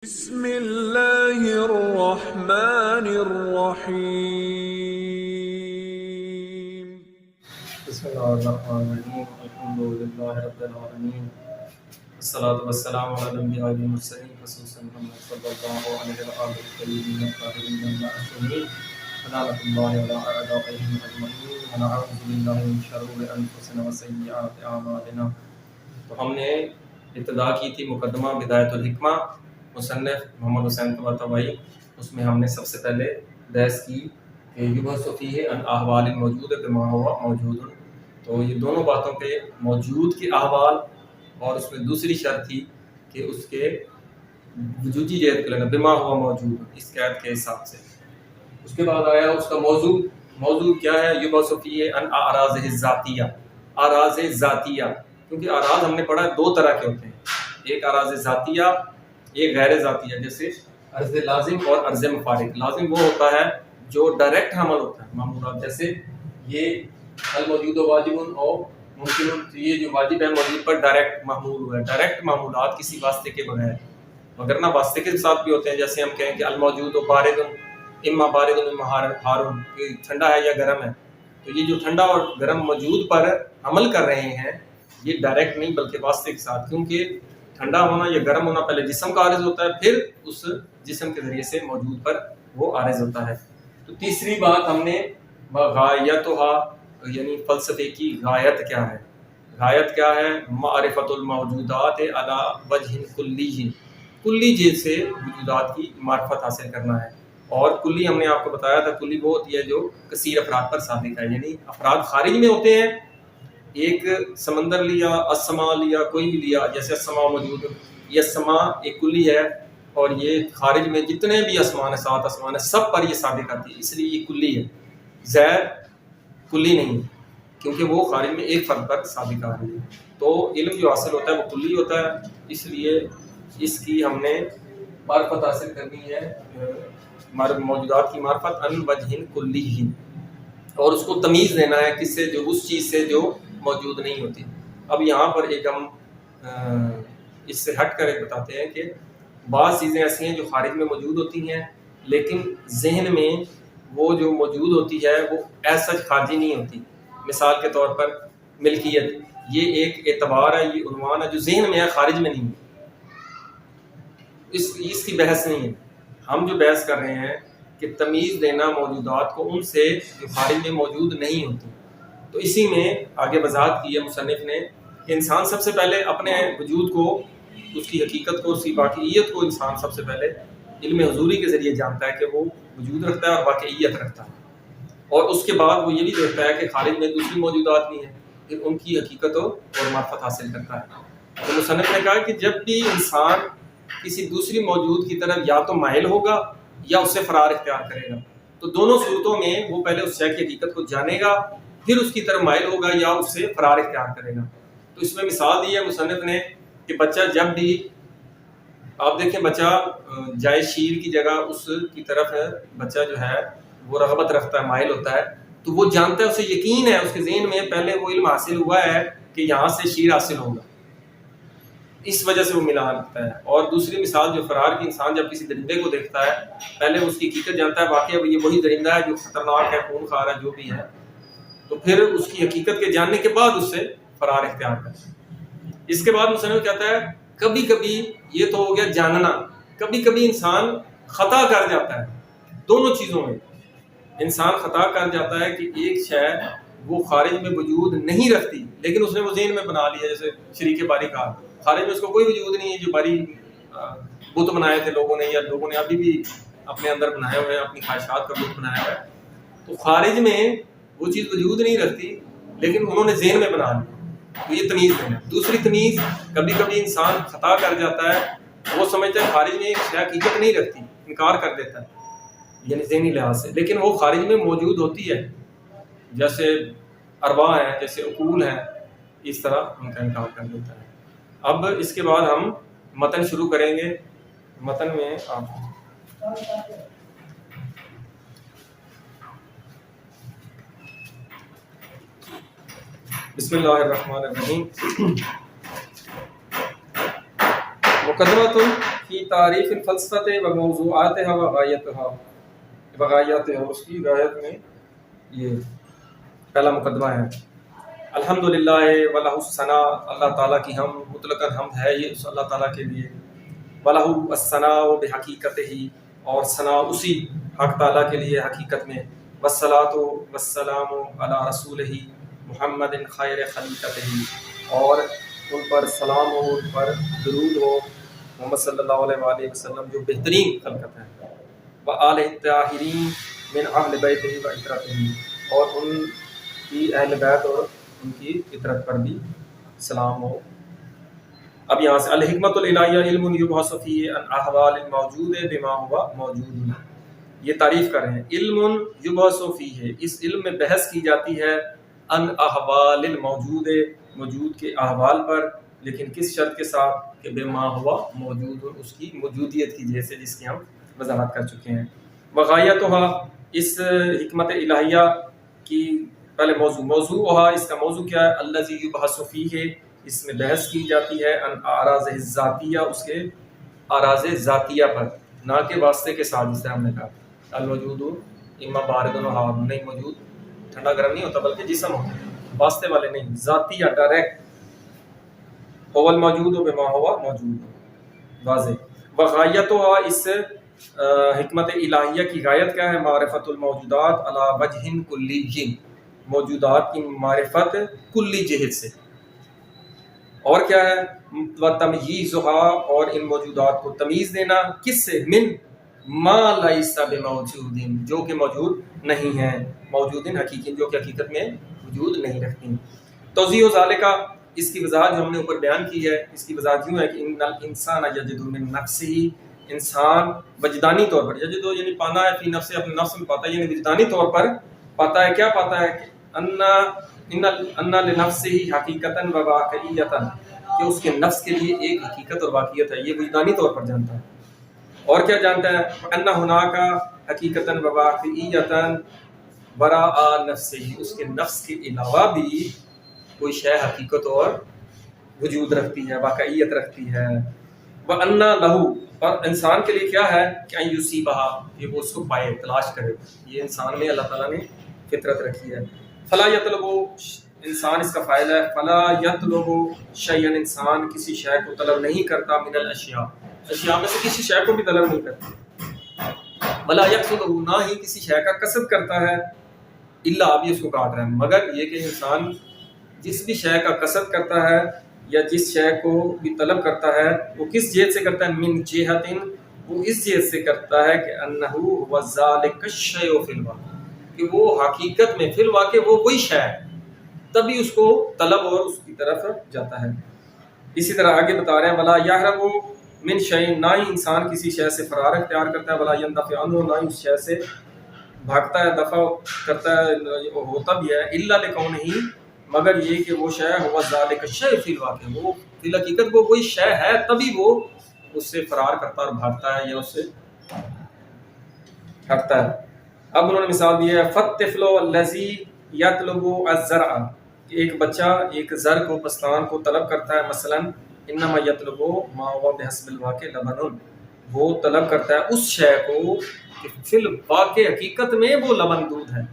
بسم اللہ الرحمن الرحیم۔ بسم اللہ الرحمن الرحیم، الحمد للہ رب العالمین، والصلاۃ والسلام علی الانبیاء والمرسلین، خصوصا محمد صلی اللہ علیہ وآلہ الطیبین الطاہرین المعصومین، ولعنۃ اللہ علی اعدائهم اجمعین، ونعوذ باللہ من شرور انفسنا وسیئات اعمالنا۔ تو ہم نے ابتدا کی تھی مقدمہ بدایت الحکمہ، مصنف محمد حسین طباطبائی۔ اس میں ہم نے سب سے پہلے بحث کی کہ یبحث فیہ عن احوال الموجود بما هو موجود، تو یہ دونوں باتوں پہ موجود کے احوال، اور اس میں دوسری شرط تھی کہ اس کے وجودی جہت کو لینا، بما هو موجود، اس قید کے حساب سے۔ اس کے بعد آیا اس کا موضوع کیا ہے؟ یبحث فیہ عن اعراض الذاتیہ، اعراض ذاتیہ، کیونکہ اعراض ہم نے پڑھا دو طرح کے ہوتے ہیں، ایک اعراض ذاتیہ، ایک غیر ذاتیہ، جیسے عرض لازم اور عرض مفارق۔ لازم وہ ہوتا ہے جو ڈائریکٹ حمل ہوتا ہے معمولات، جیسے یہ الموجود واجب اور ممکن، یہ جو واجب ہے موجود پر ڈائریکٹ محمول ہوا ہے، ڈائریکٹ معمولات کسی واسطے کے بغیر، مگر نہ واسطے کے ساتھ بھی ہوتے ہیں، جیسے ہم کہیں کہ الموجود بارد، اما بارد اما حارن، کہ ٹھنڈا ہے یا گرم ہے، تو یہ جو ٹھنڈا اور گرم موجود پر عمل کر رہے ہیں یہ ڈائریکٹ نہیں بلکہ واسطے کے ساتھ، کیونکہ ٹھنڈا ہونا یا گرم ہونا پہلے جسم کا عارض ہوتا ہے، پھر اس جسم کے ذریعے سے موجود پر وہ عارض ہوتا ہے۔ تو تیسری بات ہم نے غایتھا، یعنی فلسفے کی غایت کیا ہے؟ غایت کیا ہے؟ معرفت الموجودات علی وجہ کلی جہت سے موجودات کی معرفت حاصل کرنا ہے۔ اور کلی ہم نے آپ کو بتایا تھا، کلی وہ ہوتی ہے جو کثیر افراد پر صادق ہے، یعنی افراد خارج میں ہوتے ہیں، ایک سمندر لیا، السماء لیا، کوئی بھی لیا، جیسے السماء موجود، یہ السماء ایک کلی ہے، اور یہ خارج میں جتنے بھی آسمان ہیں، 7 آسمان ہیں، سب پر یہ صادق آتی ہے، اس لیے یہ کلی ہے۔ زید کلی نہیں، کیونکہ وہ خارج میں ایک فرد پر صادق آ رہی ہے۔ تو علم جو حاصل ہوتا ہے وہ کلی ہوتا ہے، اس لیے اس کی ہم نے معرفت حاصل کرنی ہے، موجودات کی معرفت عن وجہ کلی، اور اس کو تمیز دینا ہے کس سے؟ جو اس چیز سے جو موجود نہیں ہوتی۔ اب یہاں پر ایک ہم اس سے ہٹ کر ایک بتاتے ہیں کہ بعض چیزیں ایسی ہیں جو خارج میں موجود ہوتی ہیں، لیکن ذہن میں وہ جو موجود ہوتی ہے وہ ایسا خارجی نہیں ہوتی۔ مثال کے طور پر ملکیت، یہ ایک اعتبار ہے، یہ عنوان ہے جو ذہن میں ہے، خارج میں نہیں ہے، اس کی بحث نہیں ہے۔ ہم جو بحث کر رہے ہیں کہ تمیز دینا موجودات کو ان سے جو خارج میں موجود نہیں ہوتی۔ تو اسی میں آگے وضاحت کی ہے مصنف نے کہ انسان سب سے پہلے اپنے وجود کو، اس کی حقیقت کو، اس کی واقعیت کو انسان سب سے پہلے علم حضوری کے ذریعے جانتا ہے کہ وہ وجود رکھتا ہے اور واقعیت رکھتا ہے، اور اس کے بعد وہ یہ بھی دیکھتا ہے کہ خارج میں دوسری موجودات بھی ہیں، پھر ان کی حقیقت اور معرفت حاصل کرتا ہے۔ تو مصنف نے کہا کہ جب بھی انسان کسی دوسری موجود کی طرف یا تو مائل ہوگا یا اس سے فرار اختیار کرے گا، تو دونوں صورتوں میں وہ پہلے اس شے کی حقیقت کو جانے گا، پھر اس کی طرف مائل ہوگا یا اس سے فرار اختیار کرے گا۔ تو اس میں مثال دی ہے مصنف نے کہ بچہ جب بھی، آپ دیکھیں بچہ جائے شیر کی جگہ اس کی طرف بچہ جو ہے وہ رغبت رکھتا ہے، مائل ہوتا ہے، تو وہ جانتا ہے، اسے یقین ہے، اس کے ذہن میں پہلے وہ علم حاصل ہوا ہے کہ یہاں سے شیر حاصل ہوگا، اس وجہ سے وہ ملا رکھتا ہے۔ اور دوسری مثال جو فرار کی، انسان جب کسی درندے کو دیکھتا ہے پہلے اس کی حقیقت جانتا ہے، واقعہ یہ وہی درندہ ہے جو خطرناک ہے، خون خار ہے، جو بھی ہے، تو پھر اس کی حقیقت کے جاننے کے بعد اس سے فرار اختیار کرتا ہے۔ اس کے بعد مصنف کہتا ہے کبھی کبھی، یہ تو ہو گیا جاننا، کبھی کبھی انسان خطا کر جاتا ہے، دونوں چیزوں میں انسان خطا کر جاتا ہے کہ ایک شے وہ خارج میں وجود نہیں رکھتی لیکن اس نے وہ ذہن میں بنا لیا، جیسے شریک باری کا خارج میں اس کو کوئی وجود نہیں ہے، جو باری بت بنائے تھے لوگوں نے، یا لوگوں نے ابھی بھی اپنے اندر بنائے ہوئے ہیں، اپنی خواہشات کا بت بنایا ہوا ہے، تو خارج میں وہ چیز وجود نہیں رکھتی لیکن انہوں نے ذہن میں بنا لی، تو یہ تمیز دینا۔ دوسری تمیز، کبھی کبھی انسان خطا کر جاتا ہے، وہ سمجھتا ہے خارج میں ایک شے حقیقت نہیں رکھتی، انکار کر دیتا ہے یعنی ذہنی لحاظ سے، لیکن وہ خارج میں موجود ہوتی ہے، جیسے ارواح ہیں، جیسے عقول ہیں، اس طرح ان کا انکار کر دیتا ہے۔ اب اس کے بعد ہم متن شروع کریں گے۔ متن میں آپ بسم اللہ الرحمن الرحیم۔ مقدمۃ فی تعریف الفلسفۃ و موضوعاتها و غایاتها، اس کی غایت میں یہ پہلا مقدمہ ہے. الحمدللہ ولہ الثناء، اللہ تعالیٰ کی ہم مطلق حمد ہے یہ اللہ تعالیٰ کے لیے. ولہ الثناء بحقیقتہ، اور ثنا اسی حق تعالیٰ کے لیے حقیقت میں. والصلاۃ والسلام علی رسولہ محمد خیر خلیقتہ، اور ان پر سلام ہو، ان پر درود ہو محمد صلی اللہ علیہ وآلہ وسلم جو بہترین خلقت ہے. وآلہ الطاہرین من اہل بیتہ و عترتہ، اور ان کی اہل بیت اور ان کی عترت پر بھی سلام ہو. اب یہاں سے الحکمت الالہیہ علم یبحث فیہ عن احوال الموجود بما ہوا موجود، یہ تعریف کر رہے ہیں. علم یبحث فیہ، اس علم میں بحث کی جاتی ہے ان احوال الموجود، موجود کے احوال پر، لیکن کس شرط کے ساتھ کہ بما ہوا موجود، اس کی موجودیت کی جیسے جس کی ہم وضاحت کر چکے ہیں. وغایتها، اس حکمت الہیہ کی پہلے موضوعها، اس کا موضوع کیا ہے؟ الذی یبحث فیہ، اس میں بحث کی جاتی ہے ان اعراض ذاتیہ، اس کے اعراض ذاتیہ پر، نہ کہ واسطے کے ساتھ. جسے ہم نے کہا الموجود اما بارد و حار، نہیں موجود ٹھنڈا گرم نہیں ہوتا بلکہ جسم ہوتا ہے، واسطے والے نہیں، ذاتیہ ڈائریکٹ. هو الموجود بما ہوا موجود، واضح. وغایتها، اس حکمت الہیہ کی غایت کیا ہے؟ معرفت الموجودات علی وجہ کلی، موجودات کی معرفت کلی جہت سے. اور کیا ہے؟ وتمییزها، اور ان موجودات کو تمیز دینا، کس سے؟ من ما لیس بموجود، جو کہ موجود نہیں ہیں، موجود حقیقی، جو کہ حقیقت میں وجود نہیں رکھتی. توضیح ذالک، اس کی وضاحت جو ہم نے اوپر بیان کی ہے، اس کی وضاحت یوں ہے کہ ان الانسان یجد من نفسہ، انسان وجدانی طور پر، یجد یعنی پانا ہے، فی نفسہ، اپنے نفس میں پاتا ہے، یعنی وجدانی طور پر پاتا ہے. کیا پاتا ہے؟ کہ ان لنفسہ حقیقتا و واقعیتا، کہ اس کے نفس کے لیے ایک حقیقت اور واقعیت ہے، یہ وجدانی طور پر جانتا ہے. اور کیا جانتا ہے؟ ان ہناک حقیقتا و واقعیتا وراء نفسہ، اس کے نفس کے علاوہ بھی کوئی شے حقیقت اور وجود رکھتی ہے، واقعیت رکھتی ہے. وَأَنَّ لَهُ، اور انسان کے لیے کیا ہے؟ کہ أَن يُصِيبَهَا، کہ وہ اس کو پائے، تلاش کرے. یہ انسان میں اللہ تعالیٰ نے فطرت رکھی ہے. فَلَا يَطْلُبُ، انسان اس کا فائل ہے. فَلَا يَطْلُبُ شَيْئًا، انسان کسی شے کو طلب نہیں کرتا. من الاشیاء، اشیاء میں سے کسی شے کو بھی طلب نہیں کرتا. وَلَا يَقْصُدُهُ، نہ ہی کسی شے کا قصد کرتا ہے. الا، ابھی اس کو کاٹ رہے ہیں، مگر یہ کہ انسان جس بھی شے کا قصد کرتا ہے یا جس شے کو بھی طلب کرتا ہے، وہ کس جہت سے کرتا ہے؟ من جہت، وہ اس جہت سے کرتا ہے کہ انہ هو ذلک الشیء فی الواقع، کہ وہ حقیقت میں فی الواقع وہ وہی شے ہے، تبھی اس کو طلب اور اس کی طرف جاتا ہے. اسی طرح آگے بتا رہے ہیں ولا یہرب من شیء، نہ ہی انسان کسی شے سے فرار اختیار کرتا ہے. ولا يندفع عنہ، نہ ہی اس شے سے بھاگتا ہے، دفع کرتا ہے، ہوتا بھی ہے. الا لکونہ، مگر یہ کہ وہ شے ہوا ذالک الشیء فی الواقع، وہ فی الحقیقت وہ وہی شے ہے، تبھی وہ اس سے فرار کرتا اور بھاگتا ہے یا اس سے ہٹتا ہے. اب انہوں نے مثال دی ہے فالطفل الذی یطلب الزرع، کہ ایک بچہ ایک زر کو، بستان کو طلب کرتا ہے. مثلا انما یطلب ما هو بحسب الواقع لبن، وہ طلب کرتا ہے اس شے کو کہ فی الواقع حقیقت میں وہ لبن دودھ ہے،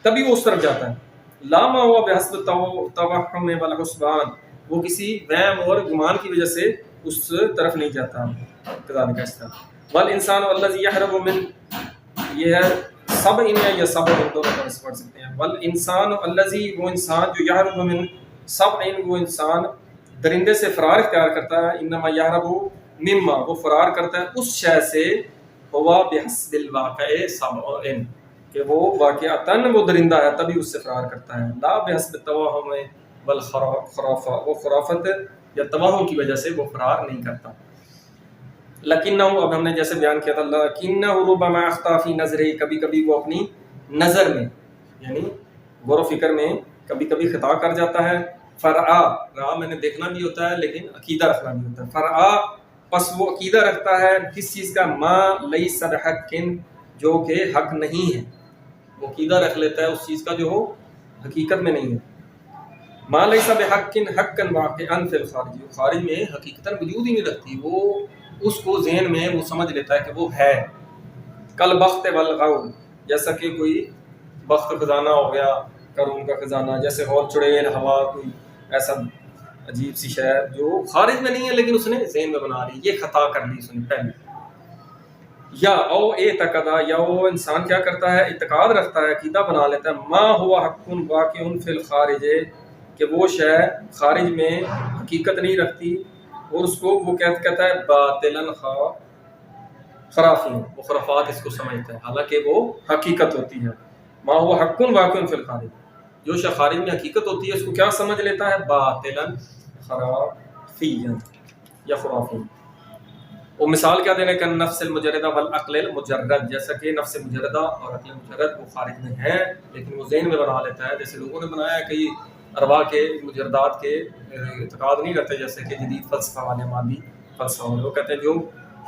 تبھی وہ اس طرف جاتا ہے. لا ما هو بحسب التوہم والحسبان، وہ کسی وہم اور گمان کی وجہ سے اس طرف نہیں جاتا. کذالک اس طرح. والانسان الذی یہرب من، یہ ہے سب ان یا سب دونوں پر پڑھ سکتے ہیں. والانسان الذی، وہ انسان جو یہرب من سب ان، وہ انسان درندے سے فرار اختیار کرتا ہے. انما یہرب مما، وہ فرار کرتا ہے اس شے سے، ہوا بحسب الواقع سبع، کہ وہ واقعتاً وہ درندہ ہے تبھی اس سے فرار کرتا ہے. لا بحسب التوہم والخرافہ، وہ خرافت یا توہم کی وجہ سے وہ فرار نہیں کرتا. لکنہ، اب ہم نے جیسے بیان کیا تھا، لکنہ ربما اخطا فی نظرہ، کبھی کبھی وہ اپنی نظر میں یعنی غور و فکر میں کبھی کبھی خطا کر جاتا ہے. فرعا، را میں نے دیکھنا بھی ہوتا ہے لیکن عقیدہ رکھنا بھی ہوتا ہے. فرعا، پس وہ عقیدہ رکھتا ہے کس چیز کا؟ ما لیس بحق، جو کہ حق نہیں ہے. وہ عقیدہ رکھ لیتا ہے اس چیز کا جو ہو حقیقت میں نہیں ہے. ما لیس بحق حقا واقعا فی الخارج، خارج میں حقیقتاً وجود ہی نہیں رکھتی، وہ اس کو ذہن میں وہ سمجھ لیتا ہے کہ وہ ہے. کل بخت والغول، جیسا کہ کوئی بخت خزانہ ہو گیا، قارون کا خزانہ، جیسے ہول چڑیل ہوا، کوئی ایسا عجیب سی شے جو خارج میں نہیں ہے لیکن اس نے ذہن میں بنا لی، یہ خطا کر لی اس نے پہلے. یا او اعتقدا، یا وہ انسان کیا کرتا ہے، اعتقاد رکھتا ہے، عقیدہ بنا لیتا ہے، ما ہوا حق واقع فی الخارج، کہ وہ شے خارج میں حقیقت نہیں رکھتی، اور اس کو وہ کہتا ہے باطلا خرافی، وہ خرافات اس کو سمجھتا ہے حالانکہ وہ حقیقت ہوتی ہے. ما ہوا حق واقع فی الخارج، جو شے خارج میں حقیقت ہوتی ہے اس کو کیا سمجھ لیتا ہے، باطلا خرافی یا خرافی. وہ مثال کیا دینے کا، نفس المجردہ والعقل المجرد، جیسا کہ نفس مجردہ اور عقل مجرد وہ خارج میں ہیں لیکن وہ ذہن میں بنا لیتا ہے، جیسے لوگوں نے بنایا ہے کئی ارواح کے مجردات کے اعتقاد نہیں رکھتے، جیسے کہ جدید فلسفہ والے، مادی فلسفہ والے، وہ کہتے ہیں جو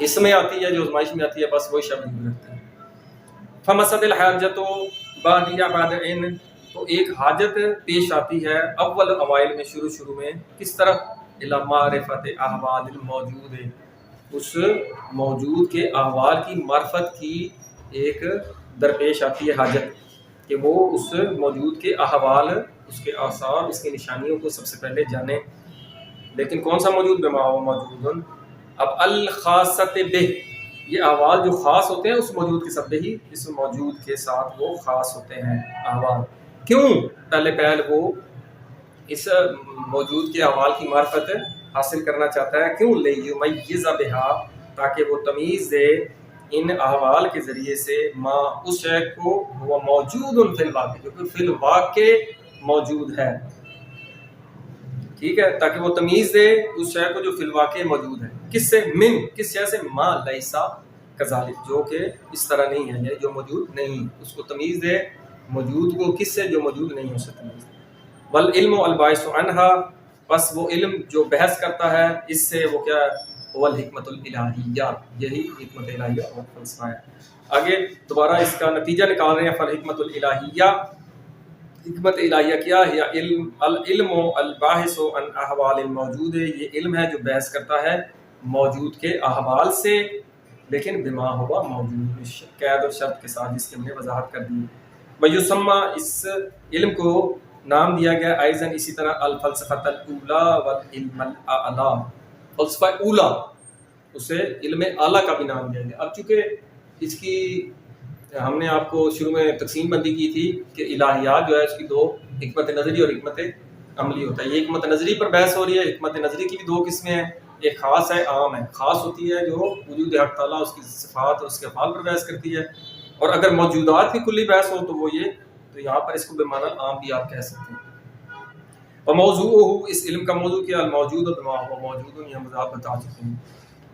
حص میں آتی ہے، جو ازمائش میں آتی ہے، بس وہی شبد رکھتے ہیں. فمسد الحاجت بعد یا بعد ان، تو ایک حاجت پیش آتی ہے اول اوائل میں، شروع میں، کس طرف، الی معرفت احوال الموجود، اس موجود کے احوال کی معرفت کی ایک درپیش آتی ہے حاجت، کہ وہ اس موجود کے احوال، اس کے آثار، اس کی نشانیوں کو سب سے پہلے جانے. لیکن کون سا موجود، بما ہوا موجود. اب الخاصت بہ، یہ احوال جو خاص ہوتے ہیں اس موجود کے ساتھ، ہی اس موجود کے ساتھ وہ خاص ہوتے ہیں احوال. کیوں، پہل وہ اس موجود کے احوال کی معرفت حاصل کرنا چاہتا ہے، کیوں، لیمیز بہا، تاکہ وہ تمیز دے ان احوال کے ذریعے سے، ما اس شے کو، وہ موجود فی الواقع، جو کہ فی الواقع موجود ہے. ٹھیک ہے، تاکہ وہ تمیز دے اس شے کو جو فی الواقع موجود ہے، کس سے، من، کس شے سے، ما لیسا کذالک، جو کہ اس طرح نہیں ہے، یعنی جو موجود نہیں، اس کو تمیز دے موجود کو کس سے، جو موجود نہیں، اس سے تمیز دے. والعلم الباعث عنہا، بس وہ علم جو بحث کرتا ہے اس سے، وہ کیا ہے، هو الحکمت الالہیہ، یہی حکمت الہیہ اور فلسفہ ہے. آگے دوبارہ اس کا نتیجہ نکال رہے ہیں، فالحکمت الالہیہ، حکمت الہیہ کیا ہے، العلم الباحث عن احوال الموجود، یہ علم ہے جو بحث کرتا ہے موجود کے احوال سے، لیکن بما ہوا موجود، قید اور شرط کے ساتھ، جس کی ہم نے وضاحت کر دی. ویسمى، اس علم کو نام دیا گیا ایضاً اسی طرح، الفلسفہ الاولی والعلم الاعلی، فلسفہ اولا، اسے علم اعلیٰ کا بھی نام دیا گیا. اب چونکہ اس کی ہم نے آپ کو شروع میں تقسیم بندی کی تھی کہ الہیات جو ہے اس کی دو، حکمت نظری اور حکمت عملی ہوتا ہے. یہ حکمت نظری پر بحث ہو رہی ہے. حکمت نظری کی بھی دو قسمیں ہیں، ایک خاص ہے، عام ہے. خاص ہوتی ہے جو وجود حق تعالیٰ، اس کی صفات اور اس کے افعال پر بحث کرتی ہے، اور اگر موجودات کی کلی بحث ہو تو وہ یہ، تو یہاں پر اس کو بمعنی عام بھی آپ کہہ سکتے ہیں. وموضوعہ، اس علم کا موضوع کیا، الموجود و بما هو موجود، یہ ہم آپ بتا چکے ہیں.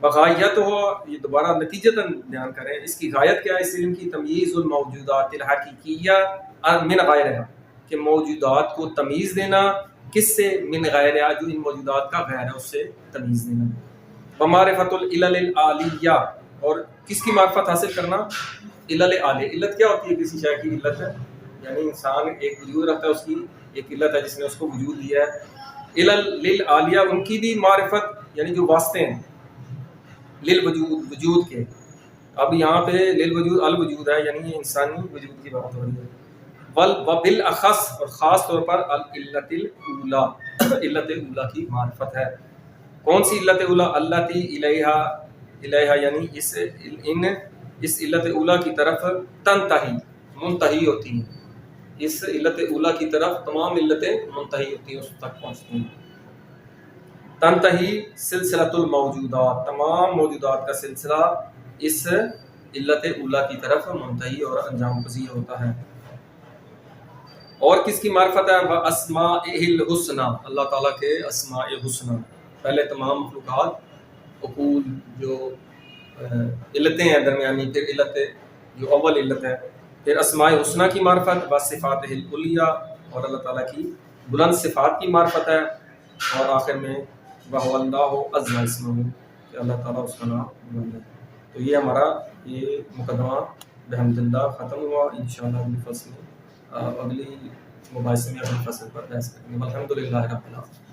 بغایت ہو، یہ دوبارہ نتیجتاً بیان کریں، اس کی غایت کیا ہے اس علم کی، تمییز الموجودات الحقیقیہ من غیرہا، کہ موجودات کو تمیز دینا، کس سے، من غیرہا، جو ان موجودات کا غیر ہے اس سے تمیز دینا. ومعرفت العلل العالیہ، اور کس کی معرفت حاصل کرنا، علل عالیہ. علت کیا ہوتی ہے کسی شے کی، علت ہے یعنی انسان ایک وجود رکھتا ہے، اس کی ایک علت ہے جس نے اس کو وجود دیا ہے. علل للعالیہ، ان کی بھی معرفت، یعنی جو واسطے ہیں للوجود، وجود کے. اب یہاں پہ للوجود الوجود ہے، یعنی یہ انسانی وجود کی بات ہو رہی ہے. وبالاخص، اور خاص طور پر، العلت الاولی، علت اولی کی معرفت ہے. کون سی علت اولی، التی الیہا، یعنی اس علت اولی کی طرف، تنتہی، منتہی ہوتی ہیں. اس علت اولی کی طرف تمام علتیں منتہی ہوتی ہیں، اس تک پہنچتی ہیں. تنتہی سلسلۃ الموجودات، تمام موجودات کا سلسلہ اس علت اولی کی طرف منتہی اور انجام پذیر ہوتا ہے. اور کس کی معرفت ہے، واسمائہ الحسنی، اللہ تعالیٰ کے اسماء حسنی. پہلے تمام مخلوقات، عقول، جو علتیں ہیں درمیانی، پھر علت جو اول علت ہے، پھر اسماء حسنی کی معرفت، وصفاتہ العلیٰ، اور اللہ تعالیٰ کی بلند صفات کی معرفت ہے. اور آخر میں وَهُوَ اللَّهُ عَزَّ اسْمُهُ، کہ اللہ تعالیٰ اس کا نام بلند ہے. تو یہ ہمارا یہ مقدمہ بحمد اللہ ختم ہوا. انشاءاللہ اگلی فصل میں اگلی مباحثے میں اپنی فصل پر بحث کریں گے۔ الحمدللہ رب العالمین۔